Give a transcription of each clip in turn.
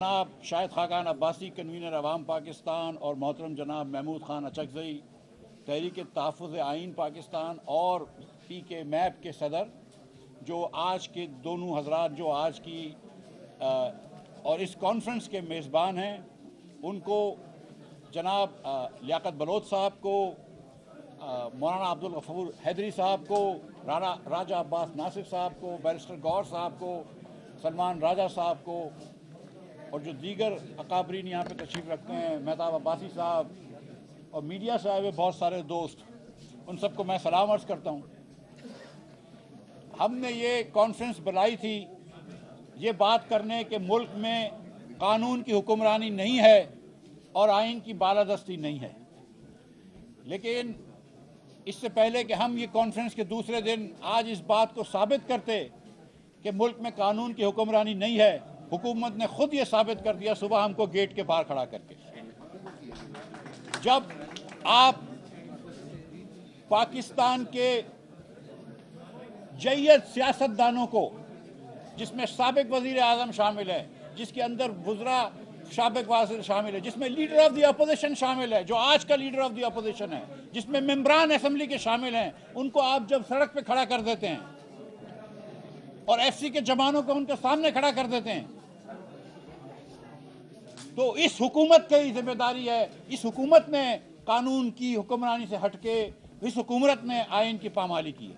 जनाब शाहिद खाकान अब्बासी कन्वीनर अवाम पाकिस्तान और मोहतरम जनाब महमूद खान अचकज़ई तहरीक तहफ़्फ़ुज़ आइन पाकिस्तान और PK मैप के सदर, जो आज के दोनों हजरात जो आज की और इस कॉन्फ्रेंस के मेज़बान हैं, उनको जनाब लियाकत बलोच साहब को, मौलाना अब्दुल गफूर हैदरी साहब को, राजा अब्बास नासिर साहब को, बैरिस्टर गौर साहब को, सलमान राजा साहब को और जो दीगर अकाबरीन यहाँ पे तशरीफ़ रखते हैं, मेहताब अब्बासी साहब और मीडिया से आए हुए बहुत सारे दोस्त, उन सबको मैं सलाम अर्ज़ करता हूँ। हमने ये कॉन्फ्रेंस बुलाई थी ये बात करने के मुल्क में कानून की हुक्मरानी नहीं है और आइन की बालादस्ती नहीं है, लेकिन इससे पहले कि हम ये कॉन्फ्रेंस के दूसरे दिन आज इस बात को साबित करते कि मुल्क में कानून की हुक्मरानी नहीं है, हुकूमत ने खुद ये साबित कर दिया सुबह हमको गेट के बाहर खड़ा करके। जब आप पाकिस्तान के जय्यद सियासतदानों को, जिसमें साबिक वजीर आज़म शामिल है, जिसके अंदर वज़रा साबिक वज़ीर शामिल है, जिसमें लीडर ऑफ द अपोजिशन शामिल है, जो आज का लीडर ऑफ द अपोजिशन है, जिसमें मेंबरान असेंबली के शामिल हैं, उनको आप जब सड़क पे खड़ा कर देते हैं और FC के जवानों को उनके सामने खड़ा कर देते हैं, तो इस हुकूमत की जिम्मेदारी है। इस हुकूमत ने कानून की हुक्मरानी से हटके इस हुकूमत ने आइन की पामाली की है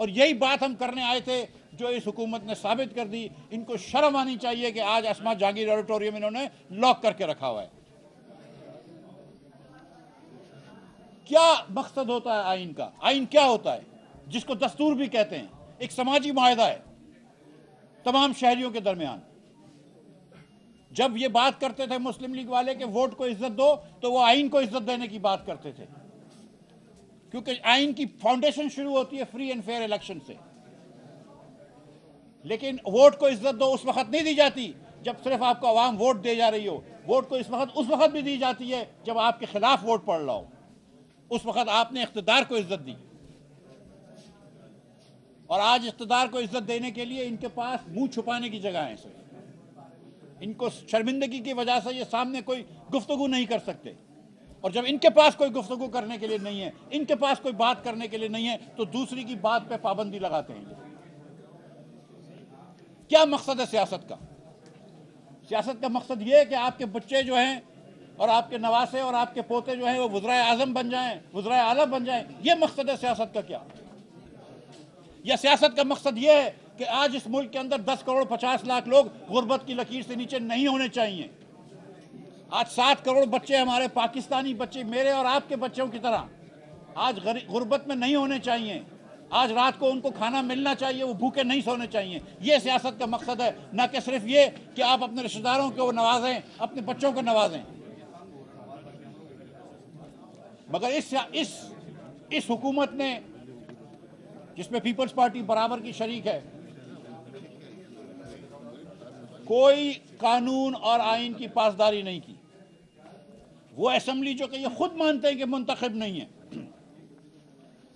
और यही बात हम करने आए थे जो इस हुकूमत ने साबित कर दी। इनको शर्म आनी चाहिए कि आज अस्मा जहांगीर ऑडिटोरियम इन्होंने लॉक करके रखा हुआ है। क्या मकसद होता है आइन का? आइन क्या होता है? जिसको दस्तूर भी कहते हैं, एक समाजी मुआहदा है तमाम शहरियों के दरमियान। जब ये बात करते थे मुस्लिम लीग वाले के वोट को इज्जत दो, तो वो आइन को इज्जत देने की बात करते थे, क्योंकि आइन की फाउंडेशन शुरू होती है फ्री एंड फेयर इलेक्शन से। लेकिन वोट को इज्जत दो उस वक्त नहीं दी जाती जब सिर्फ आपको आवाम वोट दे जा रही हो। वोट को उस वक्त भी दी जाती है जब आपके खिलाफ वोट पड़ रहा हो। उस वक्त आपने इख्तिदार को इज्जत दी और आज इख्तिदार को इज्जत देने के लिए इनके पास मुंह छुपाने की जगह है। इनको शर्मिंदगी की वजह से ये सामने कोई गुफ्तगू नहीं कर सकते, और जब इनके पास कोई गुफ्तगू करने के लिए नहीं है, इनके पास कोई बात करने के लिए नहीं है, तो दूसरी की बात पे पाबंदी लगाते हैं। क्या मकसद है सियासत का? सियासत का मकसद ये है कि आपके बच्चे जो हैं और आपके नवासे और आपके पोते जो हैं वो वज़ीर आज़म बन जाएं, वज़ीर आला बन जाएं। ये मकसद है सियासत का क्या? या सियासत का मकसद ये है कि आज इस मुल्क के अंदर 10 करोड़ 50 लाख लोग गुर्बत की लकीर से नीचे नहीं होने चाहिए। आज 7 करोड़ बच्चे, हमारे पाकिस्तानी बच्चे, मेरे और आपके बच्चों की तरह आज गुर्बत में नहीं होने चाहिए। आज रात को उनको खाना मिलना चाहिए, वो भूखे नहीं सोने चाहिए। ये सियासत का मकसद है, ना कि सिर्फ ये कि आप अपने रिश्तेदारों को नवाजें, अपने बच्चों को नवाजें। मगर इस हुकूमत ने, जिसमें पीपल्स पार्टी बराबर की शरीक है, कोई कानून और आइन की पासदारी नहीं की। वो असेंबली जो कि ये खुद मानते हैं कि मुंतखब नहीं है,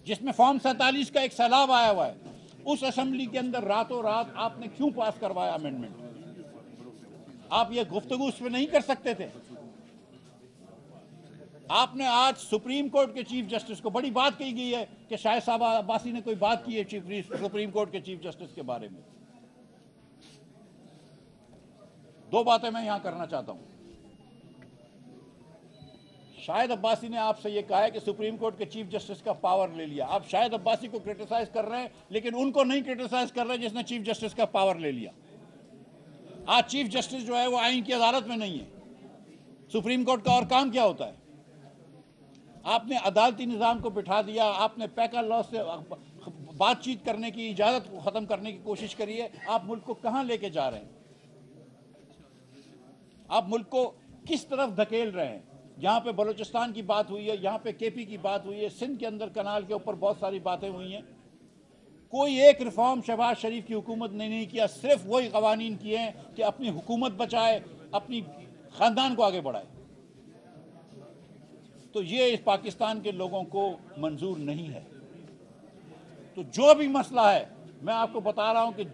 जिसमें फॉर्म 47 का एक सैलाब आया हुआ है, उस असेंबली के अंदर रातों रात आपने क्यों पास करवाया अमेंडमेंट? आप ये गुफ्तगू उस पर नहीं कर सकते थे? आपने आज सुप्रीम कोर्ट के चीफ जस्टिस को, बड़ी बात कही गई है कि शाहिद साहब अब्बासी ने कोई बात की है सुप्रीम कोर्ट के चीफ जस्टिस के बारे में। दो बातें मैं यहां करना चाहता हूं। शाहिद अब्बासी ने आपसे यह कहा है कि सुप्रीम कोर्ट के चीफ जस्टिस का पावर ले लिया। आप शाहिद अब्बासी को क्रिटिसाइज कर रहे हैं, लेकिन उनको नहीं क्रिटिसाइज कर रहे जिसने चीफ जस्टिस का पावर ले लिया। आज चीफ जस्टिस जो है वो आइन की अदालत में नहीं है। सुप्रीम कोर्ट का और काम क्या होता है? आपने अदालती निज़ाम को बिठा दिया, आपने पैका लॉ से बातचीत करने की इजाज़त को ख़त्म करने की कोशिश करी है। आप मुल्क को कहाँ लेके जा रहे हैं? आप मुल्क को किस तरफ धकेल रहे हैं? यहाँ पे बलूचिस्तान की बात हुई है, यहाँ पे KP की बात हुई है, सिंध के अंदर कनाल के ऊपर बहुत सारी बातें हुई हैं। कोई एक रिफॉर्म शहबाज शरीफ की हुकूमत ने नहीं किया, सिर्फ वही कवानीन किए हैं कि अपनी हुकूमत बचाए, अपनी ख़ानदान को आगे बढ़ाए। तो ये इस पाकिस्तान के लोगों को मंजूर नहीं है। तो जो भी मसला है, मैं आपको बता रहा हूं कि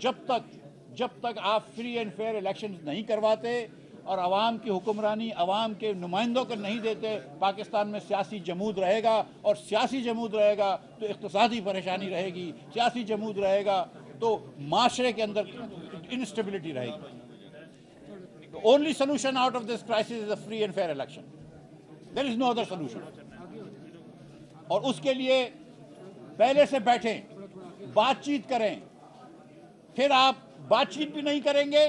जब तक आप फ्री एंड फेयर इलेक्शंस नहीं करवाते, और अवाम की हुक्मरानी अवाम के नुमाइंदों को नहीं देते, पाकिस्तान में सियासी जमूद रहेगा, और सियासी जमूद रहेगा तो इक़्तिसादी परेशानी रहेगी, सियासी जमूद रहेगा तो माशरे के अंदर इंस्टेबिलिटी रहेगी। The only solution out of this crisis is a free and fair election. There is no other solution. और उसके लिए पहले से बैठें, बातचीत करें। फिर आप बातचीत भी नहीं करेंगे,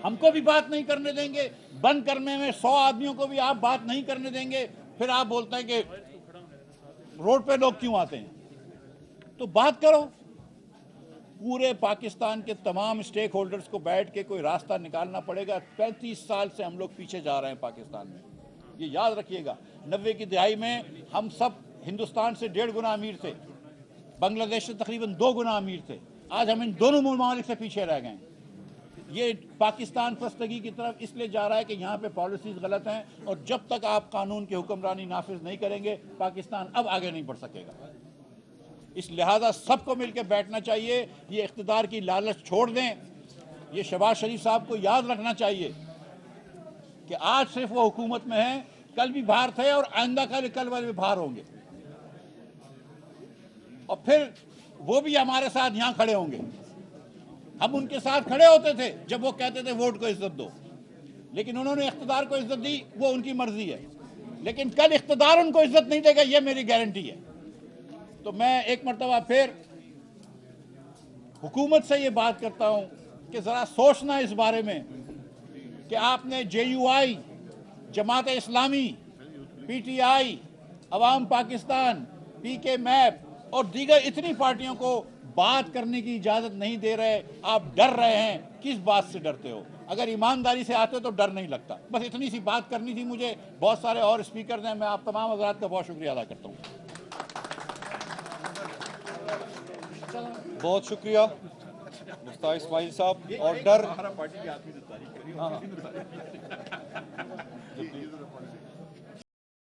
हमको भी बात नहीं करने देंगे, बंद करने में 100 आदमियों को भी आप बात नहीं करने देंगे, फिर आप बोलते हैं कि रोड पे लोग क्यों आते हैं। तो बात करो, पूरे पाकिस्तान के तमाम स्टेक होल्डर्स को बैठ के कोई रास्ता निकालना पड़ेगा। 35 साल से हम लोग पीछे जा रहे हैं पाकिस्तान में, ये याद रखिएगा। 90 की दहाई में हम सब हिंदुस्तान से 1.5 गुना अमीर थे, बांग्लादेश से तकरीबन 2 गुना अमीर थे। आज हम इन दोनों ममालिक से पीछे रह गए। ये पाकिस्तान फस्तगी की तरफ इसलिए जा रहा है कि यहाँ पे पॉलिसीज गलत हैं, और जब तक आप कानून की हुक्मरानी नाफिज नहीं करेंगे पाकिस्तान अब आगे नहीं बढ़ सकेगा। इस लिहाजा सबको मिलकर बैठना चाहिए, ये इख्तिदार की लालच छोड़ दें। ये शहबाज शरीफ साहब को याद रखना चाहिए कि आज सिर्फ वो हुकूमत में हैं, कल भी बाहर थे और आइंदा कल वाले भी बाहर होंगे, और फिर वो भी हमारे साथ यहाँ खड़े होंगे। हम उनके साथ खड़े होते थे जब वो कहते थे वोट को इज्जत दो, लेकिन उन्होंने इख्तिदार को इज्जत दी, वो उनकी मर्जी है। लेकिन कल इख्तिदार उनको इज्जत नहीं देगा, ये मेरी गारंटी है। तो मैं एक मरतबा फिर हुकूमत से ये बात करता हूँ कि ज़रा सोचना इस बारे में कि आपने JUI, जमात इस्लामी, PTI, अवाम पाकिस्तान, PK मैप और दीगर इतनी पार्टियों को बात करने की इजाज़त नहीं दे रहे। आप डर रहे हैं, किस बात से डरते हो? अगर ईमानदारी से आते तो डर नहीं लगता। बस इतनी सी बात करनी थी मुझे। बहुत सारे और स्पीकर हैं, मैं आप तमाम हज़रात का बहुत शुक्रिया अदा करता हूँ। बहुत शुक्रिया मुफ्ती इस्माइल साहब। और डर पार्टी की आखिरी